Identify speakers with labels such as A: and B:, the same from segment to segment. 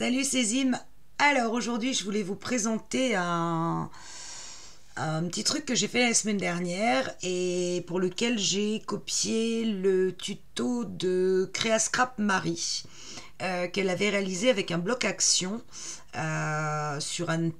A: Salut c'est Zim. Alors aujourd'hui je voulais vous présenter un petit truc que j'ai fait la semaine dernière et pour lequel j'ai copié le tuto de Créascrap Marie qu'elle avait réalisé avec un bloc action sur un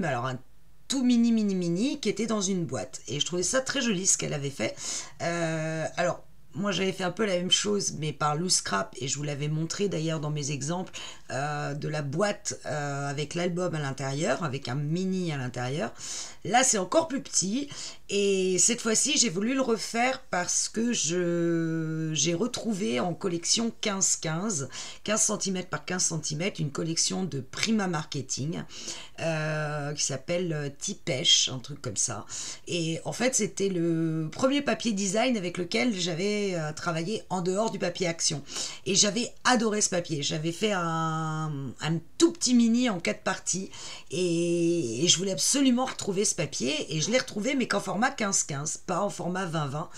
A: alors un tout mini qui était dans une boîte et je trouvais ça très joli ce qu'elle avait fait. Alors moi j'avais fait un peu la même chose mais par loose scrap et je vous l'avais montré d'ailleurs dans mes exemples de la boîte avec l'album à l'intérieur, avec un mini à l'intérieur. Là c'est encore plus petit et cette fois-ci j'ai voulu le refaire parce que j'ai retrouvé en collection 15 cm par 15 cm une collection de Prima Marketing qui s'appelle Tipèche, un truc comme ça. Et en fait c'était le premier papier design avec lequel j'avais travaillé en dehors du papier action. Et j'avais adoré ce papier. J'avais fait un tout petit mini en 4 parties et je voulais absolument retrouver ce papier et je l'ai retrouvé mais qu'en format 15-15, pas en format 20-20.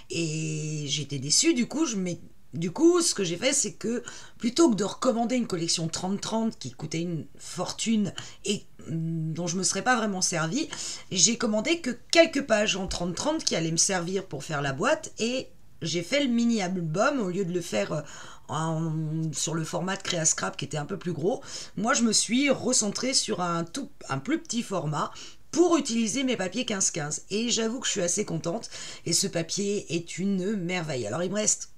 A: Et j'étais déçue, du coup, ce que j'ai fait, c'est que plutôt que de recommander une collection 30-30 qui coûtait une fortune et dont je me serais pas vraiment servi, j'ai commandé que quelques pages en 30-30 qui allaient me servir pour faire la boîte et j'ai fait le mini album au lieu de le faire sur le format de Créascrap qui était un peu plus gros. Moi, je me suis recentrée sur un plus petit format pour utiliser mes papiers 15-15 et j'avoue que je suis assez contente et ce papier est une merveille. Alors il me reste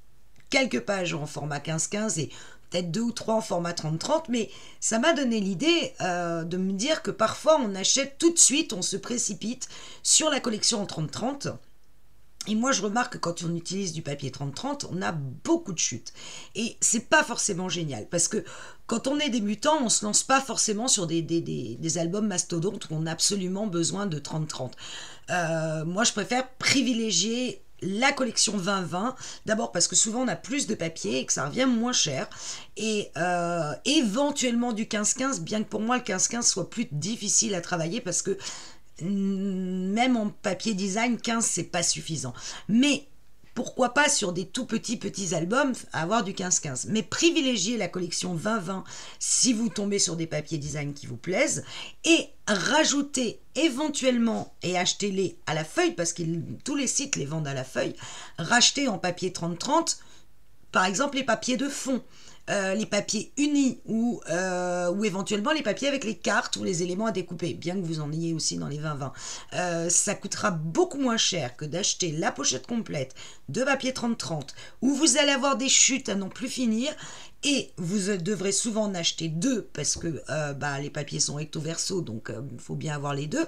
A: quelques pages en format 15-15 et peut-être 2 ou 3 en format 30-30, mais ça m'a donné l'idée de me dire que parfois on achète tout de suite, on se précipite sur la collection en 30-30. Et moi, je remarque que quand on utilise du papier 30-30, on a beaucoup de chutes. Et c'est pas forcément génial, parce que quand on est débutant, on se lance pas forcément sur des albums mastodontes où on a absolument besoin de 30-30. Moi, je préfère privilégier la collection 20-20, d'abord parce que souvent on a plus de papier et que ça revient moins cher, et éventuellement du 15-15, bien que pour moi le 15-15 soit plus difficile à travailler parce que même en papier design 15 c'est pas suffisant, mais pourquoi pas sur des tout petits albums avoir du 15-15, mais privilégiez la collection 20-20 si vous tombez sur des papiers design qui vous plaisent et rajoutez éventuellement et achetez-les à la feuille parce que tous les sites les vendent à la feuille, rachetez en papier 30-30 par exemple les papiers de fond, les papiers unis ou éventuellement les papiers avec les cartes ou les éléments à découper, bien que vous en ayez aussi dans les 20-20. Ça coûtera beaucoup moins cher que d'acheter la pochette complète de papier 30-30 où vous allez avoir des chutes à non plus finir et vous devrez souvent en acheter deux parce que les papiers sont recto verso, donc il faut bien avoir les deux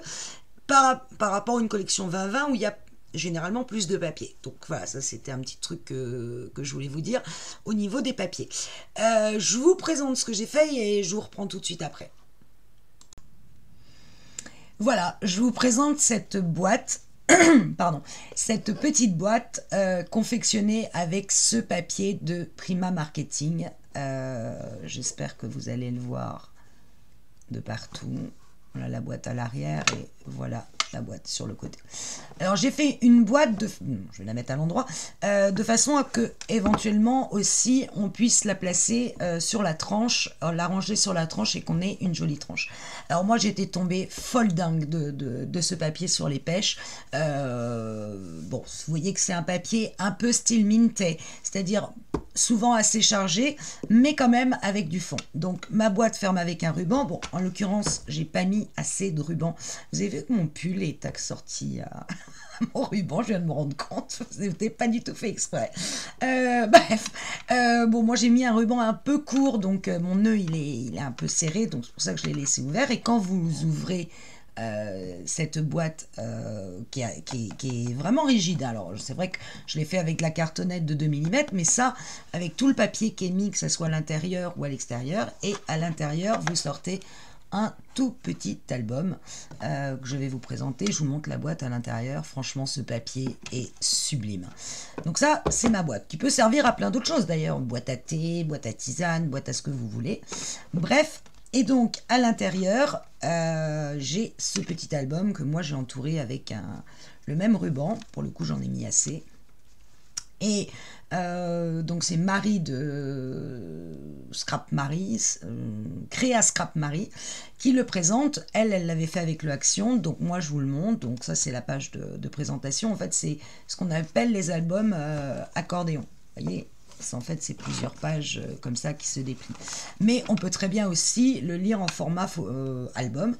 A: par rapport à une collection 20-20 où il y a généralement plus de papier. Donc voilà, ça c'était un petit truc que je voulais vous dire au niveau des papiers. Je vous présente ce que j'ai fait et je vous reprends tout de suite après. Voilà, je vous présente cette boîte, pardon, cette petite boîte confectionnée avec ce papier de Prima Marketing. J'espère que vous allez le voir de partout. Voilà la boîte à l'arrière et voilà la boîte sur le côté. Alors j'ai fait une boîte je vais la mettre à l'endroit, de façon à que éventuellement aussi on puisse la placer sur la tranche, la ranger sur la tranche et qu'on ait une jolie tranche. Alors moi j'étais tombée folle dingue de ce papier sur les pêches. Bon, vous voyez que c'est un papier un peu style minté, c'est-à-dire souvent assez chargé, mais quand même avec du fond. Donc ma boîte ferme avec un ruban. Bon, en l'occurrence, j'ai pas mis assez de ruban. Vous avez vu que mon pull est assorti à mon ruban, je viens de me rendre compte. C'était pas du tout fait exprès. Bref, bon, moi j'ai mis un ruban un peu court, donc mon nœud il est un peu serré, donc c'est pour ça que je l'ai laissé ouvert. Et quand vous ouvrez cette boîte qui est vraiment rigide. Alors c'est vrai que je l'ai fait avec la cartonnette de 2 mm, mais ça avec tout le papier qui est mis, que ce soit à l'intérieur ou à l'extérieur, et à l'intérieur vous sortez un tout petit album que je vais vous présenter. Je vous montre la boîte à l'intérieur. Franchement, ce papier est sublime. Donc ça, c'est ma boîte, qui peut servir à plein d'autres choses d'ailleurs. Boîte à thé, boîte à tisane, boîte à ce que vous voulez. Bref, et donc à l'intérieur, j'ai ce petit album que moi j'ai entouré avec le même ruban. Pour le coup, j'en ai mis assez. Et donc c'est Marie de Scrap Marie, Créa Scrap Marie, qui le présente. Elle l'avait fait avec le Action, donc moi je vous le montre. Donc ça c'est la page de présentation. En fait c'est ce qu'on appelle les albums accordéon. Vous voyez, en fait c'est plusieurs pages comme ça qui se déplient. Mais on peut très bien aussi le lire en format album.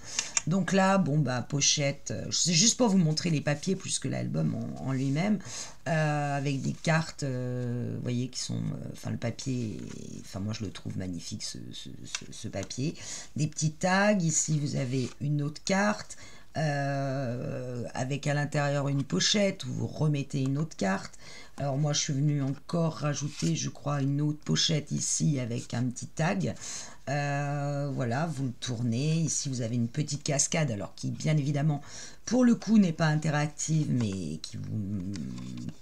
A: Donc là, bon bah pochette, c'est juste pour vous montrer les papiers plus que l'album en lui-même, avec des cartes, vous voyez, qui sont, enfin le papier, enfin moi je le trouve magnifique ce papier. Des petits tags, ici vous avez une autre carte, avec à l'intérieur une pochette où vous remettez une autre carte. Alors moi je suis venue encore rajouter, je crois, une autre pochette ici avec un petit tag. Voilà, vous le tournez. Ici vous avez une petite cascade, alors qui bien évidemment pour le coup n'est pas interactive, mais qui vous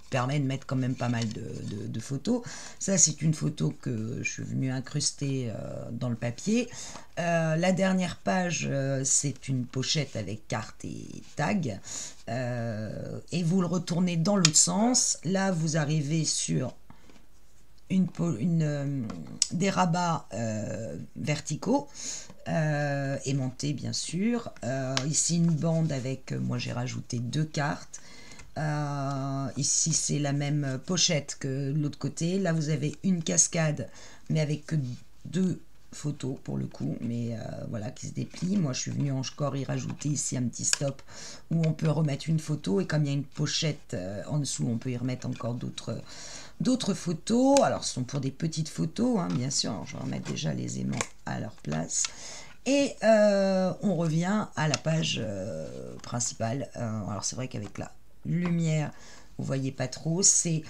A: permet de mettre quand même pas mal de photos. Ça c'est une photo que je suis venue incruster dans le papier. La dernière page, c'est une pochette avec carte et tag, et vous le retournez dans l'autre sens. Là vous arrivez sur des rabats verticaux, aimantés bien sûr. Ici une bande avec, moi j'ai rajouté 2 cartes. Ici c'est la même pochette que l'autre côté. Là vous avez une cascade mais avec que 2 photos pour le coup, mais voilà, qui se déplie. Moi je suis venue encore y rajouter ici un petit stop où on peut remettre une photo, et comme il y a une pochette en dessous, on peut y remettre encore d'autres photos. Alors ce sont pour des petites photos, hein, bien sûr. Alors, je vais remettre déjà les aimants à leur place. Et on revient à la page principale. Alors c'est vrai qu'avec la lumière, vous voyez pas trop. C'est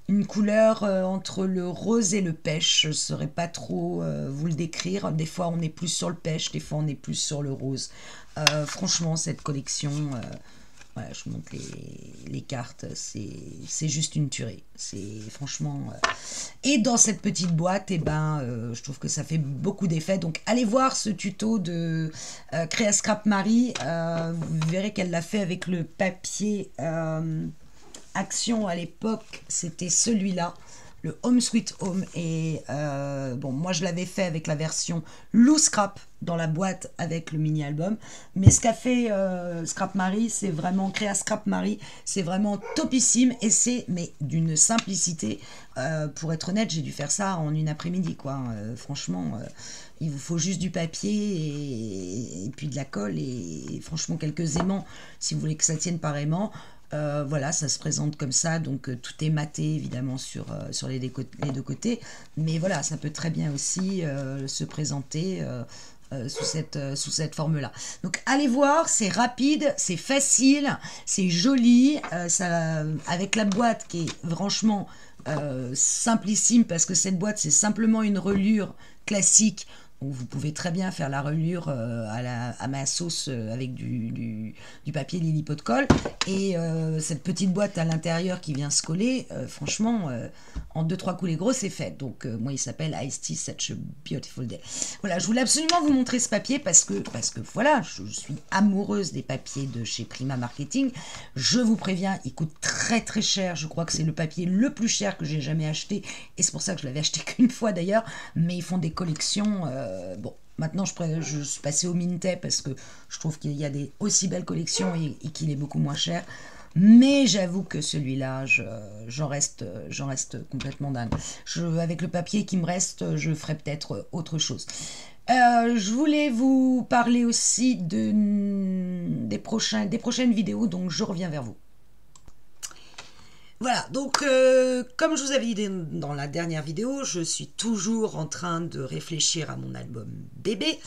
A: une couleur entre le rose et le pêche. Je ne saurais pas trop vous le décrire. Des fois on est plus sur le pêche, des fois on est plus sur le rose. Franchement cette collection... voilà, je vous montre les cartes, c'est juste une tuerie. C'est franchement... Et dans cette petite boîte, eh ben, je trouve que ça fait beaucoup d'effets. Donc allez voir ce tuto de Créa Scrap Marie. Vous verrez qu'elle l'a fait avec le papier Action à l'époque. C'était celui-là, le Home Sweet Home. Et bon, moi je l'avais fait avec la version Loose Scrap dans la boîte avec le mini album, mais ce qu'a fait Scrap Marie, c'est vraiment Créa Scrap Marie, c'est vraiment topissime, et c'est mais d'une simplicité, pour être honnête, j'ai dû faire ça en une après-midi quoi. Franchement, il vous faut juste du papier et puis de la colle et franchement quelques aimants si vous voulez que ça tienne par aimant. Voilà, ça se présente comme ça, donc tout est maté évidemment sur les deux côtés, mais voilà, ça peut très bien aussi se présenter sous cette forme-là. Donc allez voir, c'est rapide, c'est facile, c'est joli, ça, avec la boîte qui est franchement simplissime, parce que cette boîte c'est simplement une reliure classique. Donc vous pouvez très bien faire la reliure à ma sauce avec du papier Lily Pot de Colle, et cette petite boîte à l'intérieur qui vient se coller, franchement en 2-3 coulées gros c'est fait. Donc moi il s'appelle Iced Tea Such a Beautiful Day. Voilà, je voulais absolument vous montrer ce papier parce que voilà, je suis amoureuse des papiers de chez Prima Marketing. Je vous préviens, il coûte très très cher. Je crois que c'est le papier le plus cher que j'ai jamais acheté, et c'est pour ça que je l'avais acheté qu'une fois d'ailleurs. Mais ils font des collections. Bon, maintenant je suis passée au Mintet parce que je trouve qu'il y a des aussi belles collections et qu'il est beaucoup moins cher. Mais j'avoue que celui-là, j'en reste complètement dingue. Avec le papier qui me reste, je ferai peut-être autre chose. Je voulais vous parler aussi des prochaines vidéos, donc je reviens vers vous. Voilà, donc comme je vous avais dit dans la dernière vidéo, je suis toujours en train de réfléchir à mon album bébé.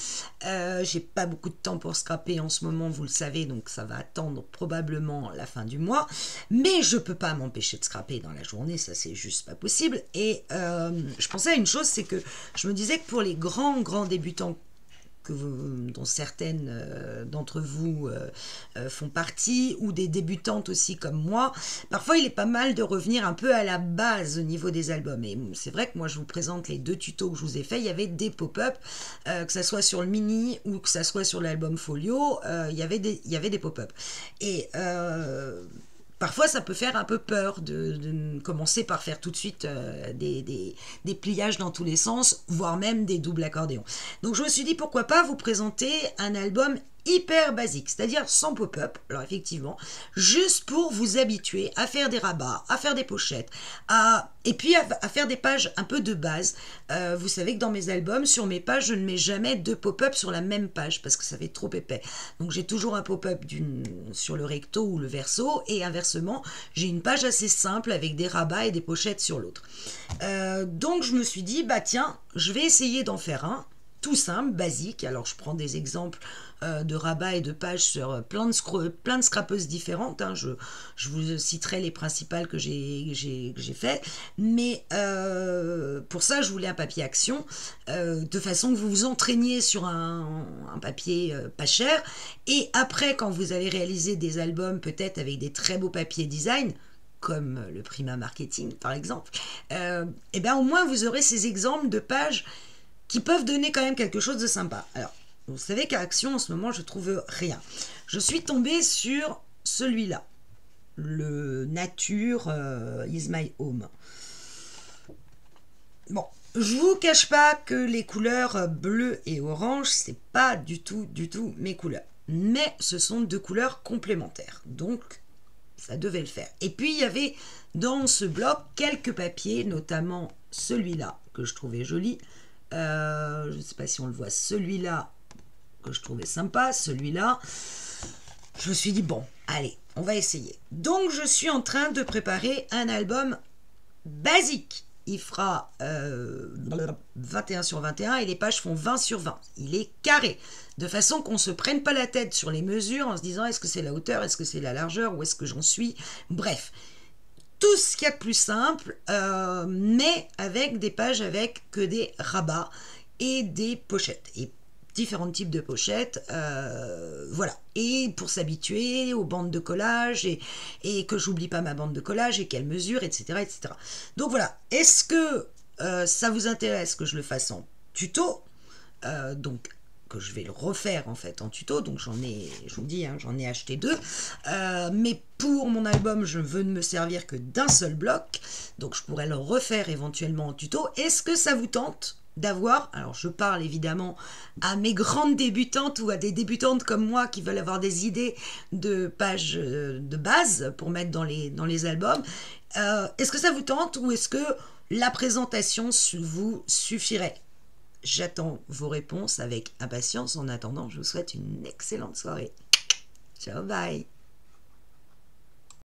A: J'ai pas beaucoup de temps pour scraper en ce moment, vous le savez, donc ça va attendre probablement la fin du mois. Mais je peux pas m'empêcher de scraper dans la journée, ça c'est juste pas possible. Et je pensais à une chose, c'est que je me disais que pour les grands débutants, dont certaines d'entre vous font partie, ou des débutantes aussi comme moi, parfois il est pas mal de revenir un peu à la base au niveau des albums. Et c'est vrai que moi je vous présente les 2 tutos que je vous ai fait, il y avait des pop-up, que ça soit sur le mini ou que ça soit sur l'album folio, il y avait des pop-up. Et parfois ça peut faire un peu peur de commencer par faire tout de suite des pliages dans tous les sens, voire même des doubles accordéons. Donc je me suis dit pourquoi pas vous présenter un album hyper basique, c'est-à-dire sans pop-up, alors effectivement, juste pour vous habituer à faire des rabats, à faire des pochettes, et puis à faire des pages un peu de base. Vous savez que dans mes albums, sur mes pages, je ne mets jamais deux pop-up sur la même page, parce que ça fait trop épais. Donc j'ai toujours un pop-up sur le recto ou le verso, et inversement, j'ai une page assez simple avec des rabats et des pochettes sur l'autre. Donc je me suis dit, bah tiens, je vais essayer d'en faire un, tout simple, basique. Alors je prends des exemples de rabats et de pages sur plein de scrapeuses différentes. Hein. Je vous citerai les principales que j'ai fait. Mais pour ça, je voulais un papier action, de façon que vous vous entraîniez sur un papier pas cher. Et après, quand vous allez réaliser des albums, peut-être avec des très beaux papiers design, comme le Prima Marketing par exemple, et bien au moins vous aurez ces exemples de pages qui peuvent donner quand même quelque chose de sympa. Alors, vous savez qu'à Action, en ce moment, je trouve rien. Je suis tombée sur celui-là, le Nature is my home. Bon, je vous cache pas que les couleurs bleu et orange, c'est pas du tout mes couleurs. Mais ce sont deux couleurs complémentaires, donc ça devait le faire. Et puis, il y avait dans ce bloc quelques papiers, notamment celui-là, que je trouvais joli. Je ne sais pas si on le voit, celui-là que je trouvais sympa, celui-là. Je me suis dit, bon, allez, on va essayer. Donc, je suis en train de préparer un album basique. Il fera 21 sur 21 et les pages font 20 sur 20. Il est carré, de façon qu'on ne se prenne pas la tête sur les mesures en se disant est-ce que c'est la hauteur, est-ce que c'est la largeur, où est-ce que j'en suis. Bref, tout ce qu'il y a de plus simple, mais avec des pages avec que des rabats et des pochettes. Et différents types de pochettes, voilà. Et pour s'habituer aux bandes de collage, et que j'oublie pas ma bande de collage, et quelle mesure, etc. etc. Donc voilà, est-ce que ça vous intéresse que je le fasse en tuto, donc que je vais le refaire en fait en tuto, donc j'en ai, je vous dis, hein, j'en ai acheté deux, mais pour mon album je veux ne me servir que d'un seul bloc, donc je pourrais le refaire éventuellement en tuto. Est-ce que ça vous tente d'avoir, alors je parle évidemment à mes grandes débutantes ou à des débutantes comme moi qui veulent avoir des idées de pages de base pour mettre dans les albums, est-ce que ça vous tente ou est-ce que la présentation vous suffirait? J'attends vos réponses avec impatience. En attendant, je vous souhaite une excellente soirée. Ciao, bye.